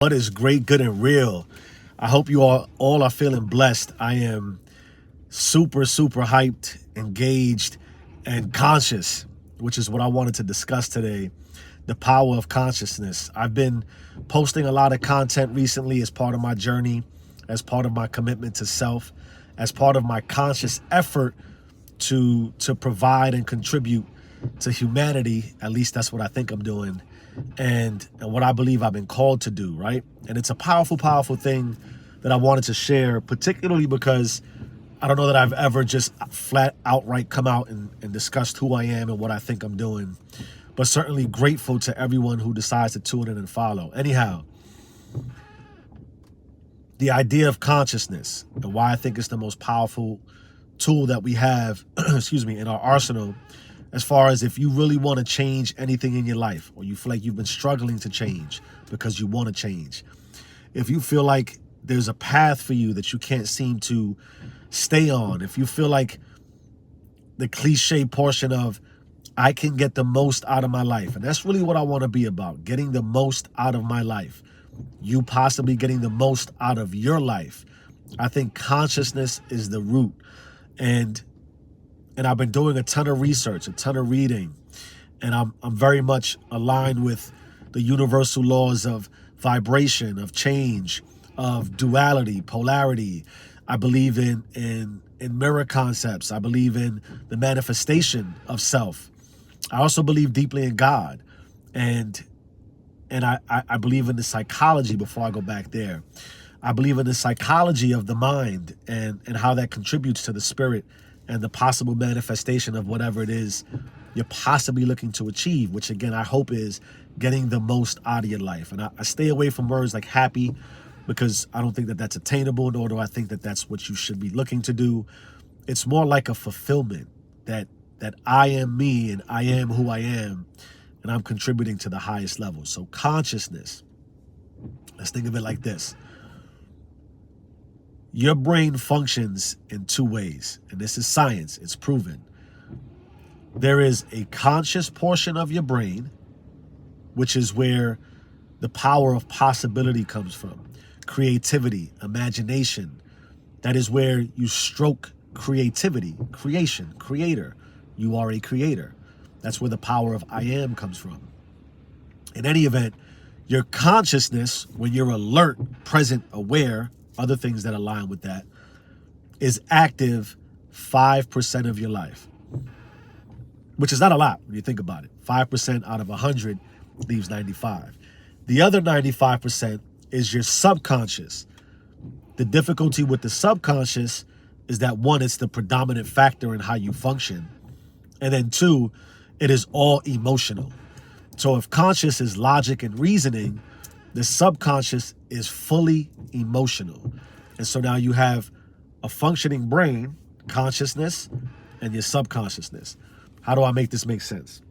What is great, good, and real? I hope you all are feeling blessed. I am super hyped, engaged, and conscious, which is what I wanted to discuss today. The power of consciousness. I've been posting a lot of content recently as part of my journey, as part of my commitment to self, as part of my conscious effort to provide and contribute to humanity. At least that's what I think I'm doing, and what I believe I've been called to do, right? And it's a powerful thing that I wanted to share, particularly because I don't know that I've ever just flat outright come out and discussed who I am and what I think I'm doing, but certainly grateful to everyone who decides to tune in and follow. Anyhow, the idea of consciousness and why I think it's the most powerful tool that we have, excuse me, in our arsenal, as far as if you really want to change anything in your life, or you feel like you've been struggling to change because you want to change. If you feel like there's a path for you that you can't seem to stay on, if you feel like the cliche portion of I can get the most out of my life, and that's really what I want to be about, getting the most out of my life, you possibly getting the most out of your life. I think consciousness is the root. And I've been doing a ton of research, a ton of reading, and I'm very much aligned with the universal laws of vibration, of change, of duality, polarity. I believe in mirror concepts. I believe in the manifestation of self. I also believe deeply in God, and I believe in the psychology. Before I go back there, I believe in the psychology of the mind and how that contributes to the spirit and the possible manifestation of whatever it is you're possibly looking to achieve, which again, I hope is getting the most out of your life. And I stay away from words like happy, because I don't think that that's attainable, nor do I think that that's what you should be looking to do. It's more like a fulfillment that I am me and I am who I am, and I'm contributing to the highest level. So consciousness, let's think of it like this. Your brain functions in two ways, and this is science, it's proven. There is a conscious portion of your brain, which is where the power of possibility comes from. Creativity, imagination. That is where you stroke creativity, creation, creator. You are a creator. That's where the power of I am comes from. In any event, your consciousness, when you're alert, present, aware, other things that align with that, is active 5% of your life, which is not a lot when you think about it. 5% out of 100 leaves 95. The other 95% is your subconscious. The difficulty with the subconscious is that, one, it's the predominant factor in how you function. And then two, it is all emotional. So if conscious is logic and reasoning, the subconscious is fully emotional. And so now you have a functioning brain, consciousness, and your subconsciousness. How do I make this make sense?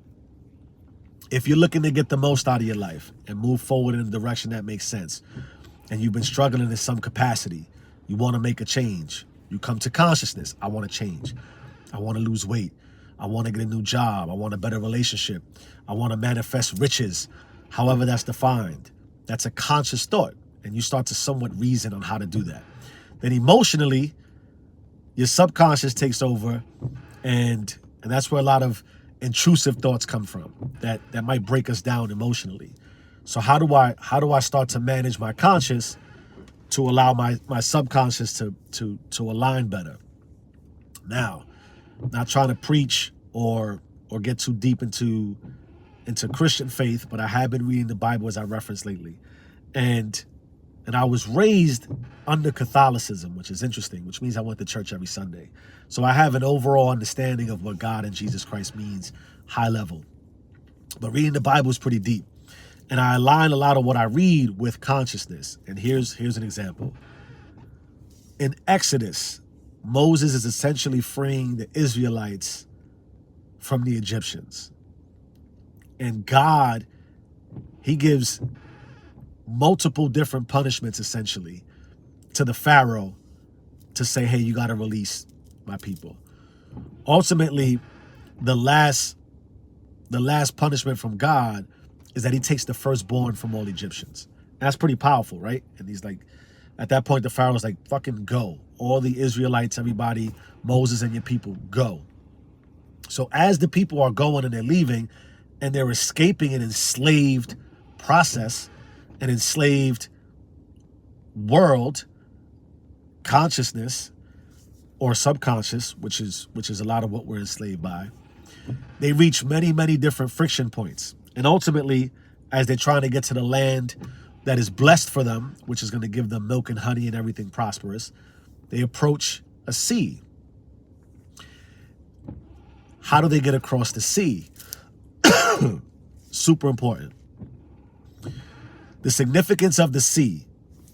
If you're looking to get the most out of your life and move forward in a direction that makes sense, and you've been struggling in some capacity, you want to make a change, you come to consciousness. I want to change. I want to lose weight. I want to get a new job. I want a better relationship. I want to manifest riches, however that's defined. That's a conscious thought, and you start to somewhat reason on how to do that. Then emotionally, your subconscious takes over, and that's where a lot of intrusive thoughts come from that might break us down emotionally. So how do I start to manage my conscious to allow my subconscious to align better? Now, not trying to preach or get too deep into Christian faith, but I have been reading the Bible, as I referenced lately. And I was raised under Catholicism, which is interesting, which means I went to church every Sunday. So I have an overall understanding of what God and Jesus Christ means, high level. But reading the Bible is pretty deep. And I align a lot of what I read with consciousness. And here's an example. In Exodus, Moses is essentially freeing the Israelites from the Egyptians. And God, he gives multiple different punishments essentially to the Pharaoh to say, hey, you got to release my people. Ultimately, the last punishment from God is that he takes the firstborn from all Egyptians. That's pretty powerful, right? And he's like, at that point, the Pharaoh's like, fucking go. All the Israelites, everybody, Moses and your people, go. So as the people are going and they're leaving and they're escaping an enslaved process, an enslaved world, consciousness, or subconscious, which is a lot of what we're enslaved by, they reach many, many different friction points. And ultimately, as they're trying to get to the land that is blessed for them, which is going to give them milk and honey and everything prosperous, they approach a sea. How do they get across the sea? Super important. The significance of the sea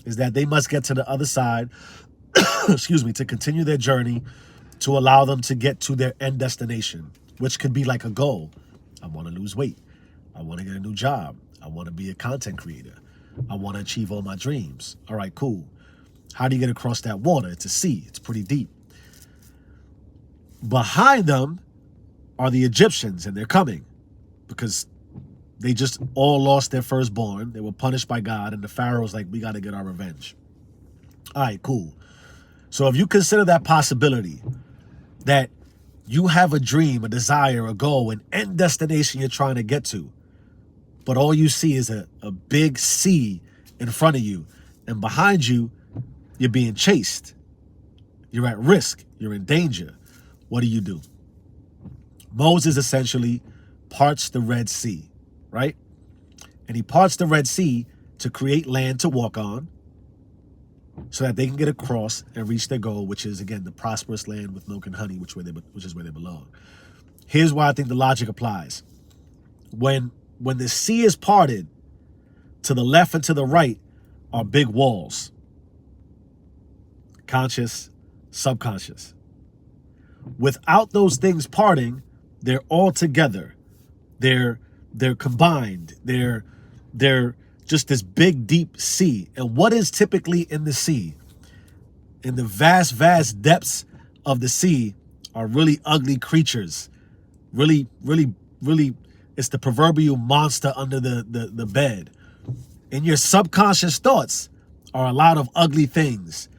is that they must get to the other side, excuse me, to continue their journey, to allow them to get to their end destination, which could be like a goal. I want to lose weight. I want to get a new job. I want to be a content creator. I want to achieve all my dreams. All right, cool. How do you get across that water? It's a sea. It's pretty deep. Behind them are the Egyptians, and they're coming because they just all lost their firstborn. They were punished by God, and the Pharaoh's like, we got to get our revenge. All right, cool. So if you consider that possibility, that you have a dream, a desire, a goal, an end destination you're trying to get to, but all you see is a big sea in front of you, and behind you, you're being chased. You're at risk. You're in danger. What do? Moses essentially parts the Red Sea, right? And he parts the Red Sea to create land to walk on so that they can get across and reach their goal, which is, again, the prosperous land with milk and honey, which is where they belong. Here's why I think the logic applies. When the sea is parted, to the left and to the right are big walls. Conscious, subconscious. Without those things parting, they're all together. They're combined. They're just this big, deep sea. And what is typically in the sea? In the vast, vast depths of the sea are really ugly creatures. Really, really, really, it's the proverbial monster under the bed. In your subconscious thoughts are a lot of ugly things.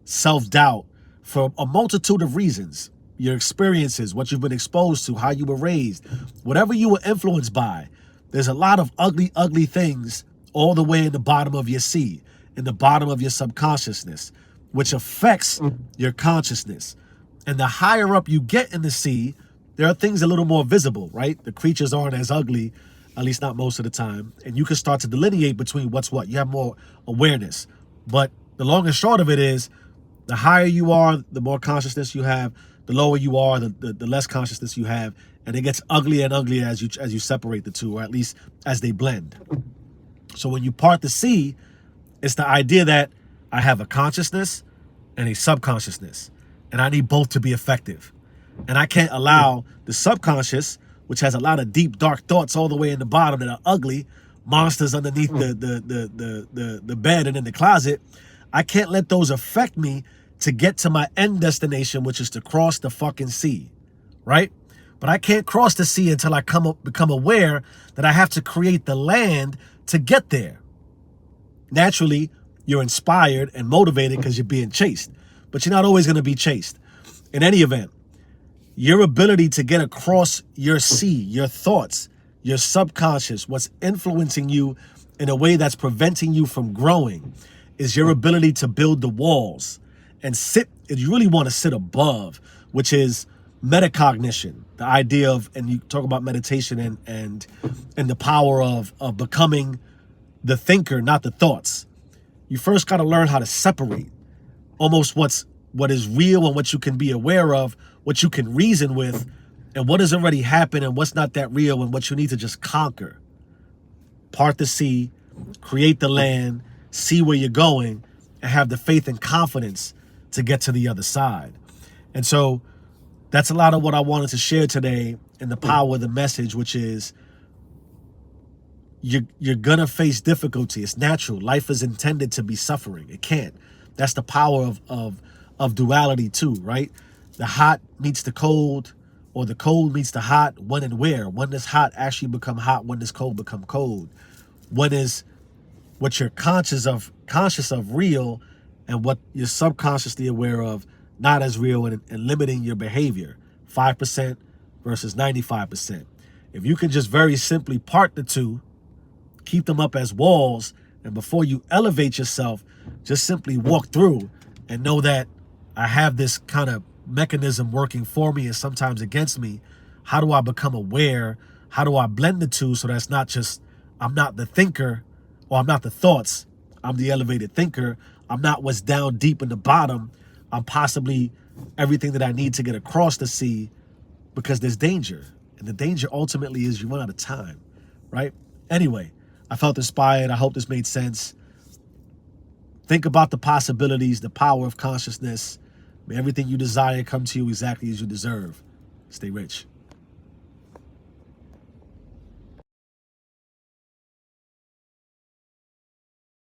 Self-doubt, for a multitude of reasons. Your experiences, what you've been exposed to, how you were raised, whatever you were influenced by. There's a lot of ugly, ugly things all the way in the bottom of your sea, in the bottom of your subconsciousness, which affects your consciousness. And the higher up you get in the sea, there are things a little more visible, right? The creatures aren't as ugly, at least not most of the time. And you can start to delineate between what's what. You have more awareness. But the long and short of it is, the higher you are, the more consciousness you have. The lower you are, the less consciousness you have. And it gets uglier and uglier as you separate the two, or at least as they blend. So when you part the sea, it's the idea that I have a consciousness and a subconsciousness. And I need both to be effective. And I can't allow the subconscious, which has a lot of deep, dark thoughts all the way in the bottom that are ugly, monsters underneath the bed and in the closet. I can't let those affect me to get to my end destination, which is to cross the fucking sea, right? But I can't cross the sea until I become aware that I have to create the land to get there. Naturally, you're inspired and motivated because you're being chased, but you're not always going to be chased. In any event, your ability to get across your sea, your thoughts, your subconscious, what's influencing you in a way that's preventing you from growing, is your ability to build the walls and sit. You really want to sit above, which is metacognition, the idea of, and you talk about meditation and the power of becoming the thinker, not the thoughts. You first got to learn how to separate almost what is real and what you can be aware of, what you can reason with, and what has already happened and what's not that real and what you need to just conquer. Part the sea, create the land, see where you're going, and have the faith and confidence to get to the other side. And so that's a lot of what I wanted to share today in the power of the message, which is you're gonna face difficulty. It's natural. Life is intended to be suffering. It can't. That's the power of duality too, right? The hot meets the cold, or the cold meets the hot. When and where? When does hot actually become hot? When does cold become cold? When is what you're conscious of real, and what you're subconsciously aware of not as real, and limiting your behavior. 5% versus 95%. If you can just very simply part the two, keep them up as walls, and before you elevate yourself, just simply walk through and know that I have this kind of mechanism working for me and sometimes against me. How do I become aware? How do I blend the two so that's not just, I'm not the thinker, or I'm not the thoughts, I'm the elevated thinker. I'm not what's down deep in the bottom. I'm possibly everything that I need to get across the sea, because there's danger. And the danger ultimately is you run out of time, right? Anyway, I felt inspired. I hope this made sense. Think about the possibilities, the power of consciousness. May everything you desire come to you exactly as you deserve. Stay rich.